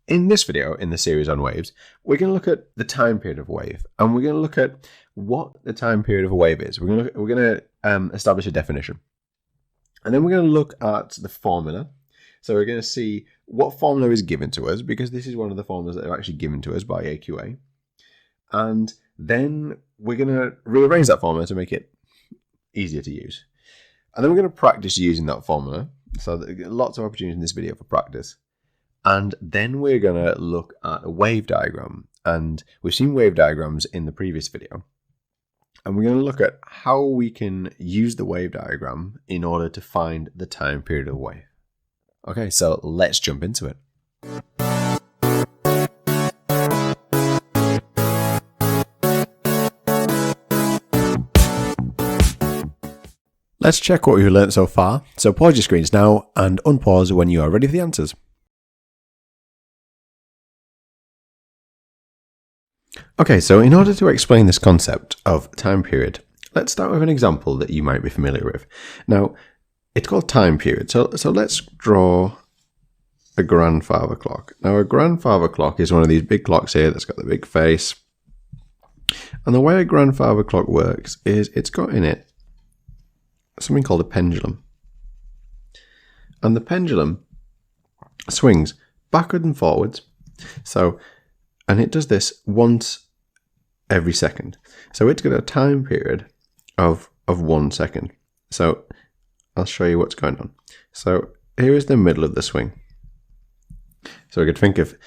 In this video, in the series on waves, we're going to look at the time period of a wave, and we're going to look at what the time period of a wave is. We're going to establish a definition, and then we're going to look at the formula. So we're going to see what formula is given to us, because this is one of the formulas that are actually given to us by AQA, and then we're going to rearrange that formula to make it easier to use. And then we're going to practice using that formula. So lots of opportunities in this video for practice. And then we're going to look at a wave diagram. And we've seen wave diagrams in the previous video. And we're going to look at how we can use the wave diagram in order to find the time period of a wave. Okay, so let's jump into it. Let's check what we've learned so far. So pause your screens now and unpause when you are ready for the answers. Okay, so in order to explain this concept of time period, let's start with an example that you might be familiar with. Now, it's called time period. So let's draw a grandfather clock. Now, a grandfather clock is one of these big clocks here that's got the big face. And the way a grandfather clock works is it's got in it something called a pendulum. And the pendulum swings backward and forwards. And it does this once every second. So it's got a time period of 1 second. So I'll show you what's going on. So here is the middle of the swing. So we could think of,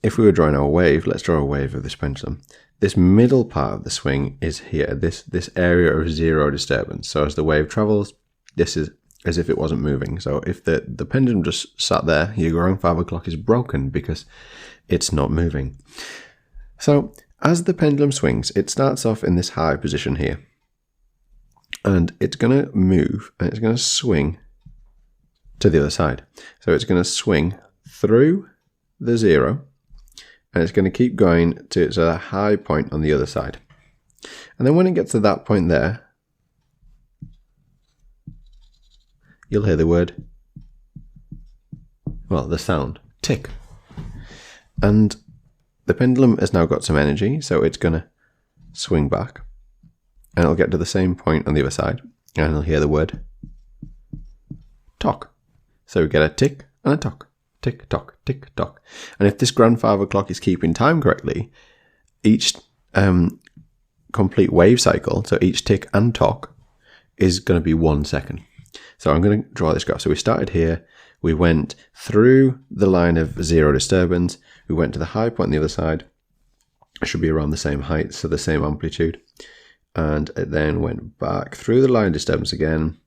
if we were drawing our wave, let's draw a wave of this pendulum. This middle part of the swing is here, this area of zero disturbance. So as the wave travels, this is as if it wasn't moving. So if the pendulum just sat there, your grandfather clock is broken because it's not moving. So as the pendulum swings, it starts off in this high position here. And it's going to move and it's going to swing to the other side. So it's going to swing through the zero and it's going to keep going to its high point on the other side. And then when it gets to that point there, you'll hear the word, well, the sound, tick. And the pendulum has now got some energy, so it's going to swing back. And it'll get to the same point on the other side. And you'll hear the word, tock. So we get a tick and a tock. Tick, tock, tick, tock. And if this grandfather clock is keeping time correctly, each complete wave cycle, so each tick and tock, is going to be 1 second. So I'm going to draw this graph. So we started here. We went through the line of zero disturbance. We went to the high point on the other side. It should be around the same height, so the same amplitude. And it then went back through the line of disturbance again.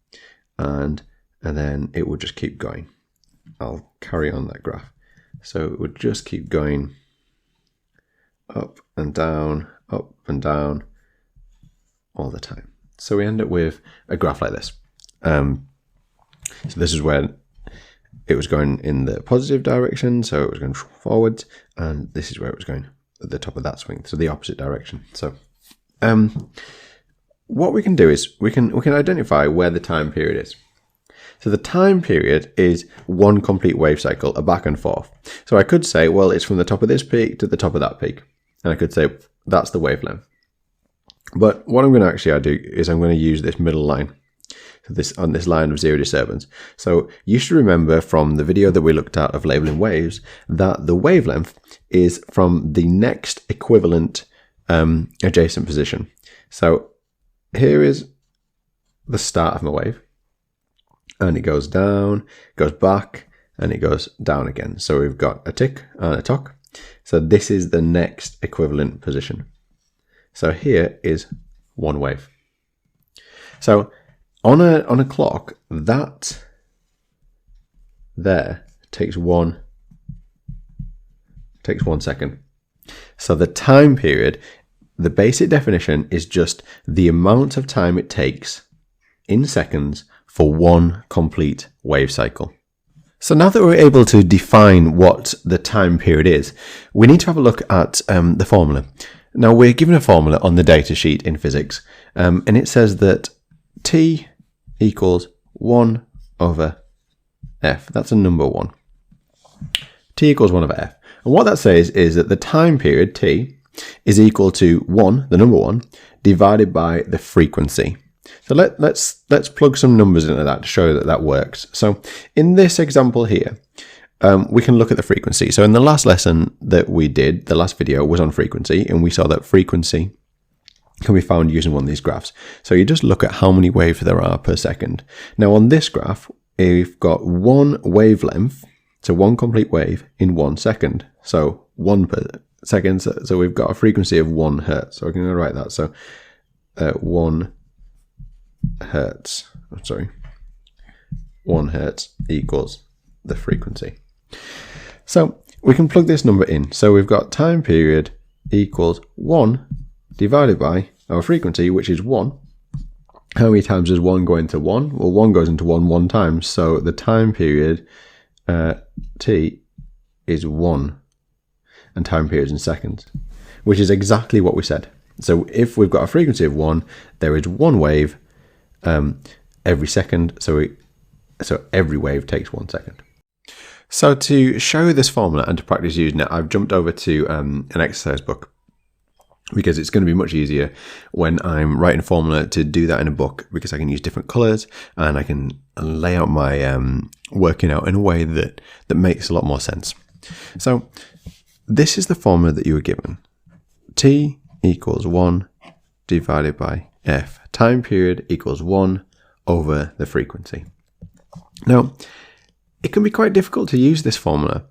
And then it would just keep going. I'll carry on that graph. So it would just keep going up and down all the time. So we end up with a graph like this. So this is where it was going in the positive direction, so it was going forwards, and this is where it was going at the top of that swing, so the opposite direction. So what we can do is we can identify where the time period is. So the time period is one complete wave cycle, a back and forth. So I could say, well, it's from the top of this peak to the top of that peak, and I could say that's the wavelength. But what I'm going to actually do is I'm going to use this middle line. So on this line of zero disturbance. So you should remember from the video that we looked at of labeling waves that the wavelength is from the next equivalent adjacent position. So here is the start of my wave, and it goes down, goes back, and it goes down again. So we've got a tick and a tock. So this is the next equivalent position. So here is one wave. So on a clock, that there takes one second. So the time period, the basic definition is just the amount of time it takes in seconds for one complete wave cycle. So now that we're able to define what the time period is, we need to have a look at the formula. Now we're given a formula on the data sheet in physics, and it says that T equals 1 over F. That's a number 1. t equals 1 over f. And what that says is that the time period, t, is equal to 1, the number 1, divided by the frequency. So let's plug some numbers into that to show that that works. So in this example here, we can look at the frequency. So in the last lesson that we did, the last video was on frequency, and we saw that frequency can be found using one of these graphs. So you just look at how many waves there are per second. Now on this graph, we've got one wavelength, so one complete wave in 1 second. So 1 per second, so we've got a frequency of 1 hertz. So we're going to write that. So 1 hertz, sorry, 1 hertz equals the frequency. So we can plug this number in. So we've got time period equals 1 divided by our frequency, which is 1. How many times does 1 go into 1? Well, 1 goes into 1 times. So the time period t is 1, and time period is in seconds, which is exactly what we said. So if we've got a frequency of 1, there is 1 wave every second. So every wave takes 1 second. So to show this formula and to practice using it, I've jumped over to an exercise book, because it's going to be much easier when I'm writing a formula to do that in a book, because I can use different colors and I can lay out my working out in a way that makes a lot more sense. So this is the formula that you were given. T equals 1 divided by f. Time period equals 1 over the frequency. Now, it can be quite difficult to use this formula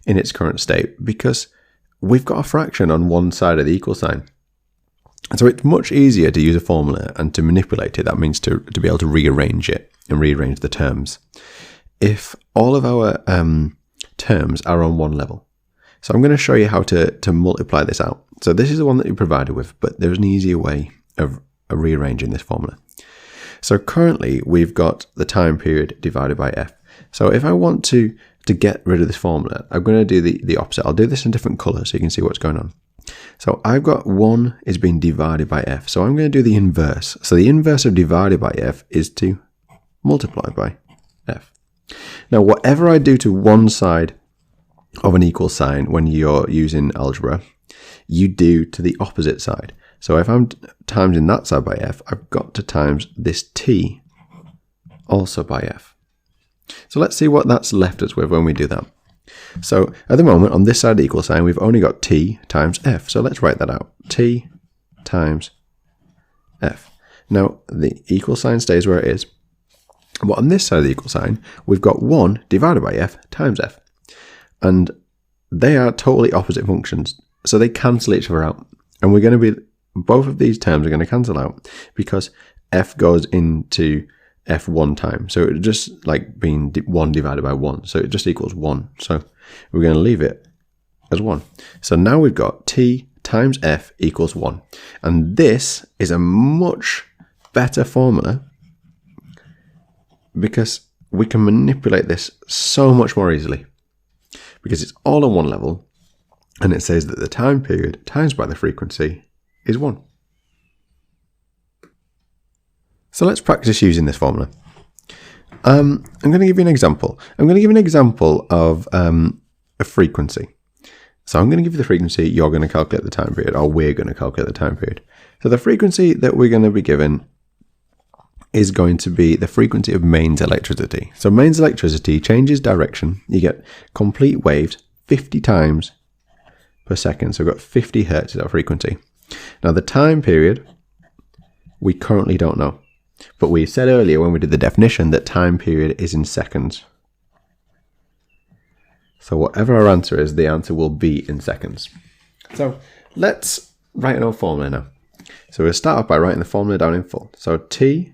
in its current state because we've got a fraction on one side of the equal sign. And so it's much easier to use a formula and to manipulate it. That means to be able to rearrange it and rearrange the terms if all of our terms are on one level. So I'm going to show you how to multiply this out. So this is the one that you're provided with, but there's an easier way of rearranging this formula. So currently we've got the time period divided by f. So if I want to get rid of this formula, I'm going to do the opposite. I'll do this in different colors so you can see what's going on. So I've got 1 is being divided by f. So I'm going to do the inverse. So the inverse of divided by f is to multiply by f. Now, whatever I do to one side of an equal sign when you're using algebra, you do to the opposite side. So if I'm timesing that side by f, I've got to times this t also by f. So let's see what that's left us with when we do that. So at the moment, on this side of the equal sign, we've only got t times f. So let's write that out. T times f. Now, the equal sign stays where it is. But on this side of the equal sign, we've got 1 divided by f times f. And they are totally opposite functions. So they cancel each other out. And we're going to be, both of these terms are going to cancel out because f goes into f 1 time. So it's just like being 1 divided by 1. So it just equals 1. So we're going to leave it as 1. So now we've got t times f equals 1. And this is a much better formula because we can manipulate this so much more easily because it's all on one level and it says that the time period times by the frequency is 1. So let's practice using this formula. I'm going to give you an example. I'm going to give you an example of a frequency. So I'm going to give you the frequency, you're going to calculate the time period, or we're going to calculate the time period. So the frequency that we're going to be given is going to be the frequency of mains electricity. So mains electricity changes direction. You get complete waves 50 times per second. So we've got 50 hertz is our frequency. Now the time period, we currently don't know. But we said earlier when we did the definition that time period is in seconds. So whatever our answer is, the answer will be in seconds. So let's write an old formula now. So we'll start off by writing the formula down in full. So t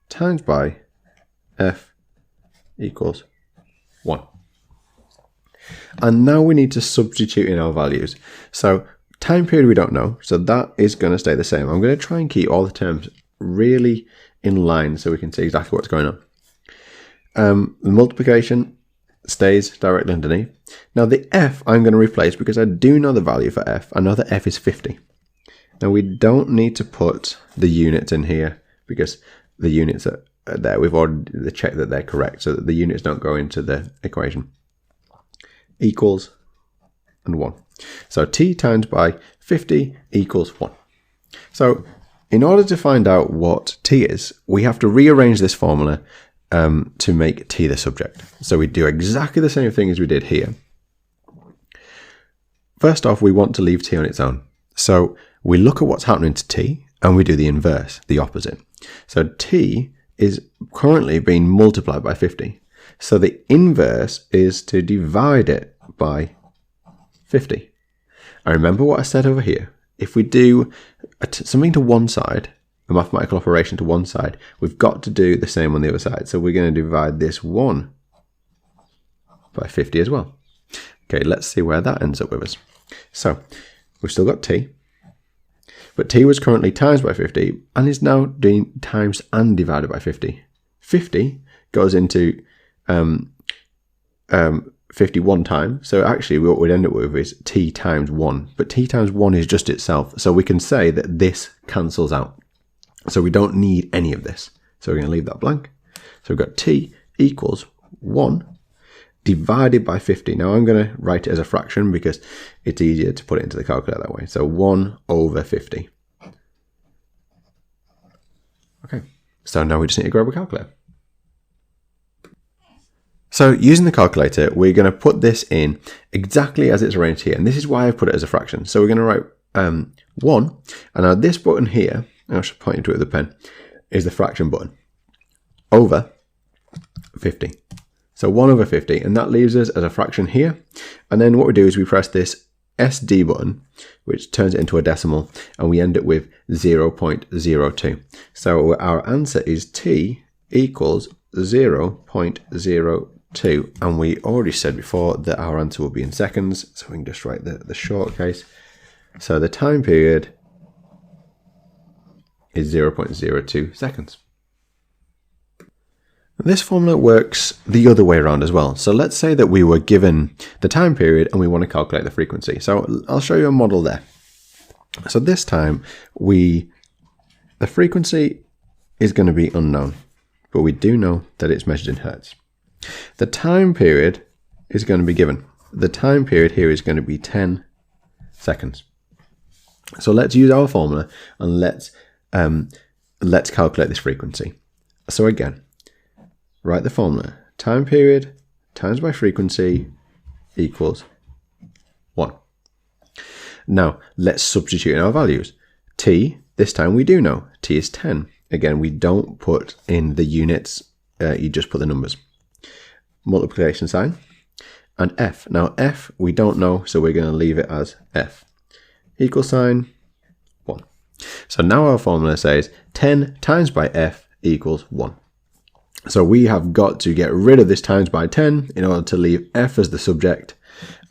times by f equals 1. And now we need to substitute in our values. So time period we don't know, so that is going to stay the same. I'm going to try and keep all the terms really in line so we can see exactly what's going on. The multiplication stays directly underneath. Now the f I'm going to replace because I do know the value for f. I know that f is 50. Now we don't need to put the units in here because the units are there. We've already checked that they're correct so that the units don't go into the equation. equals and 1. So t times by 50 equals 1. So in order to find out what t is, we have to rearrange this formula to make t the subject. So we do exactly the same thing as we did here. First off, we want to leave t on its own. So we look at what's happening to t and we do the inverse, the opposite. So t is currently being multiplied by 50. So the inverse is to divide it by 50. And remember what I said over here. If we do something to one side, a mathematical operation to one side, we've got to do the same on the other side. So we're going to divide this 1 by 50 as well. Okay, let's see where that ends up with us. So we've still got t, but t was currently times by 50 and is now doing times and divided by 50. 50 goes into 51 times. So actually what we'd end up with is t times 1. But t times 1 is just itself. So we can say that this cancels out. So we don't need any of this. So we're going to leave that blank. So we've got t equals 1 divided by 50. Now I'm going to write it as a fraction because it's easier to put it into the calculator that way. So 1 over 50. Okay. So now we just need to grab a calculator. So using the calculator, we're going to put this in exactly as it's arranged here. And this is why I've put it as a fraction. So we're going to write 1. And now this button here, I should point you to it with the pen, is the fraction button over 50. So 1 over 50. And that leaves us as a fraction here. And then what we do is we press this SD button, which turns it into a decimal. And we end up with 0.02. So our answer is t equals 0.02. And we already said before that our answer will be in seconds, so we can just write the short case. So the time period is 0.02 seconds. This formula works the other way around as well. So let's say that we were given the time period and we want to calculate the frequency. So I'll show you a model there. So this time the frequency is going to be unknown, but we do know that it's measured in hertz. The time period is going to be given. The time period here is going to be 10 seconds. So let's use our formula and let's calculate this frequency. So again, write the formula. Time period times by frequency equals 1. Now let's substitute in our values. T, this time we do know. T is 10. Again, we don't put in the units, you just put the numbers. Multiplication sign, and f. Now f we don't know, so we're going to leave it as f. Equal sign 1. So now our formula says 10 times by f equals 1. So we have got to get rid of this times by 10 in order to leave f as the subject,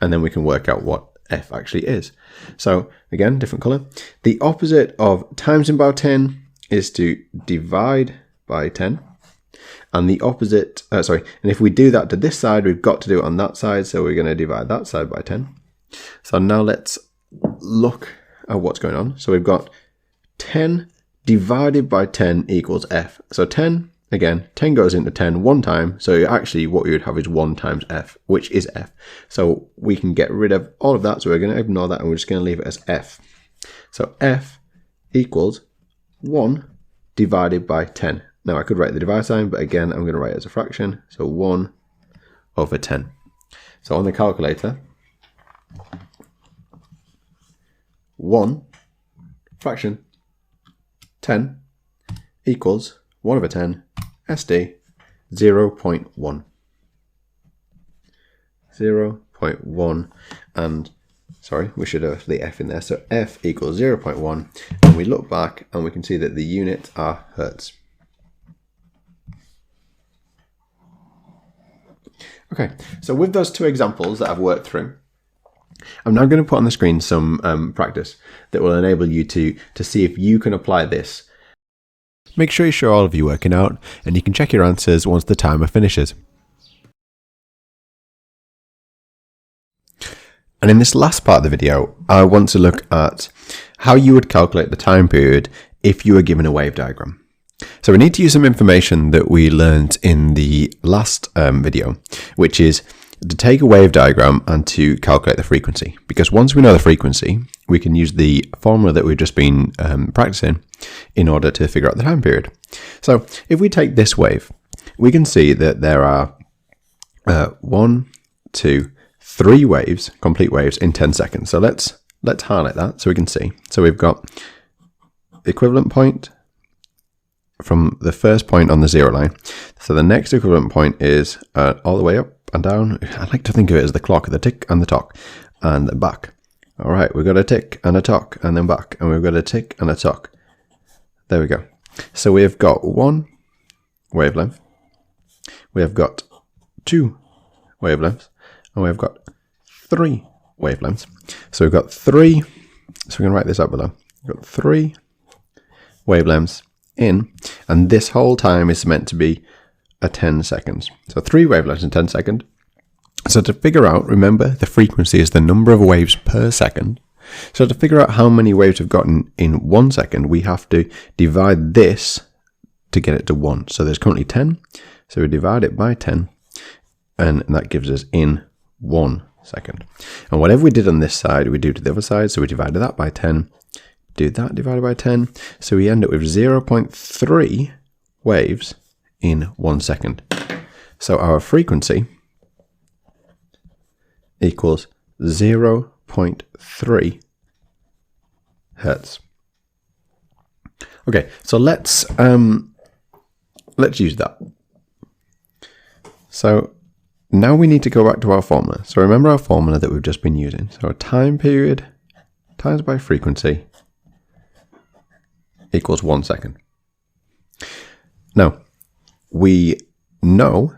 and then we can work out what f actually is. So again, different color. The opposite of times by 10 is to divide by 10. And the opposite, and if we do that to this side, we've got to do it on that side. So we're going to divide that side by 10. So now let's look at what's going on. So we've got 10 divided by 10 equals f. So 10, again, 10 goes into 10 one time. So actually what we would have is 1 times f, which is f. So we can get rid of all of that. So we're going to ignore that and we're just going to leave it as f. So f equals 1 divided by 10. Now I could write the divide sign, but again, I'm going to write it as a fraction. So 1 over 10. So on the calculator, 1 fraction 10 equals 1 over 10 SD 0.1. 0.1, and sorry, we should have the f in there. So f equals 0.1, and we look back and we can see that the units are hertz. Okay, so with those two examples that I've worked through, I'm now going to put on the screen some practice that will enable you to see if you can apply this. Make sure you show all of you working out, and you can check your answers once the timer finishes. And in this last part of the video, I want to look at how you would calculate the time period if you were given a wave diagram. So we need to use some information that we learned in the last video, which is to take a wave diagram and to calculate the frequency. Because once we know the frequency, we can use the formula that we've just been practicing in order to figure out the time period. So if we take this wave, we can see that there are 1, 2, 3 waves, complete waves in 10 seconds. So let's highlight that so we can see. So we've got the equivalent point from the first point on the 0 line. So the next equivalent point is all the way up and down. I like to think of it as the clock, the tick and the tock, and then back. All right, we've got a tick and a tock and then back, and we've got a tick and a tock. There we go. So we've got 1 wavelength, we have got 2 wavelengths, and we've got 3 wavelengths. So we've got 3, so we can write this up below. We've got 3 wavelengths in, and this whole time is meant to be a 10 seconds. So 3 wavelengths in 10 seconds. So to figure out, remember, the frequency is the number of waves per second. So to figure out how many waves we've gotten in 1 second, we have to divide this to get it to 1. So there's currently 10. So we divide it by 10, and that gives us in 1 second. And whatever we did on this side, we do to the other side. So we divided that by 10, do that divided by 10. So we end up with 0.3 waves in 1 second. So our frequency equals 0.3 hertz. Okay, so let's use that. So now we need to go back to our formula. So remember our formula that we've just been using. So a time period times by frequency equals 1 second. Now, we know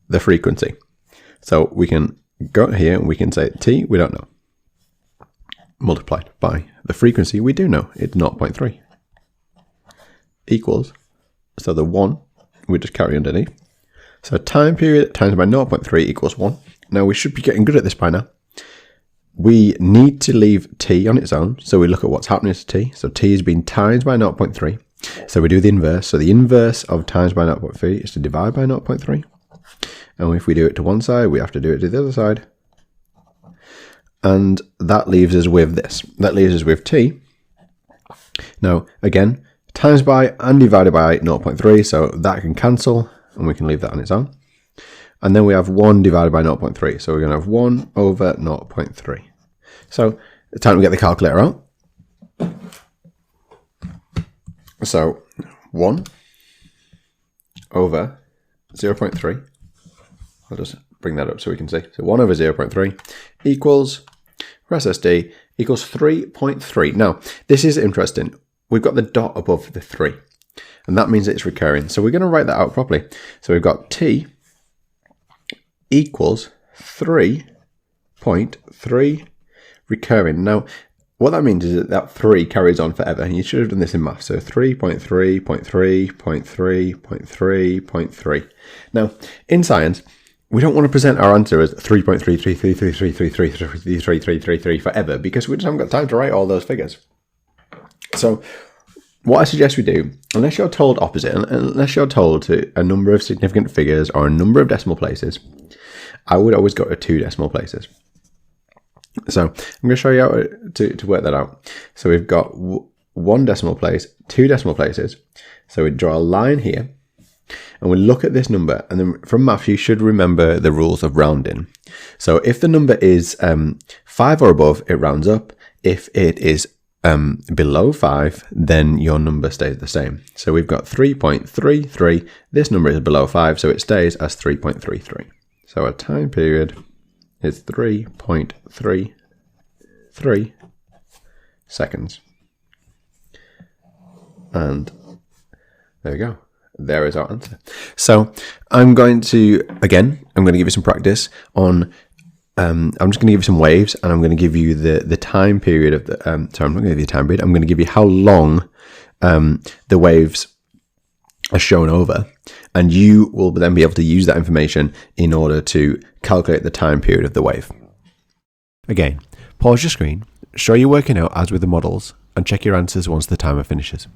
the frequency. So we can go here and we can say t, we don't know, multiplied by the frequency we do know, it's 0.3, equals, so the 1 we just carry underneath. So time period times by 0.3 equals 1. Now we should be getting good at this by now. We need to leave t on its own, so we look at what's happening to t. So t is being times by 0.3. So we do the inverse. So the inverse of times by 0.3 is to divide by 0.3. And if we do it to one side, we have to do it to the other side. And that leaves us with this. That leaves us with t. Now, again, times by and divided by 0.3, so that can cancel, and we can leave that on its own. And then we have 1 divided by 0.3, so we're going to have 1 over 0.3. So it's time to get the calculator out. So 1 over 0.3. I'll just bring that up so we can see. So 1 over 0.3 equals, press SD, equals 3.3. Now, this is interesting. We've got the dot above the 3, and that means it's recurring. So we're going to write that out properly. So we've got t equals 3.3 recurring. Now, what that means is that that 3 carries on forever. And you should have done this in maths. So 3.3, 0.3, 0.3, 0.3, 0.3. Now, in science, we don't want to present our answer as 3.33333333333 forever, because we just haven't got time to write all those figures. So what I suggest we do, unless you're told opposite, unless you're told to a number of significant figures or a number of decimal places, I would always go to 2 decimal places. So I'm going to show you how to work that out. So we've got 1 decimal place, 2 decimal places. So we draw a line here, and we look at this number, and then from math you should remember the rules of rounding. So if the number is 5 or above, it rounds up. If it is below 5, then your number stays the same. So we've got 3.33. This number is below 5, so it stays as 3.33. So our time period is 3.33 seconds. And there we go. There is our answer. So I'm going to give you some practice on, I'm just going to give you some waves, and I'm going to give you the time period of the, sorry, I'm not going to give you the time period. I'm going to give you how long the waves are shown over, and you will then be able to use that information in order to calculate the time period of the wave. Again, pause your screen, show you working out as with the models, and check your answers once the timer finishes.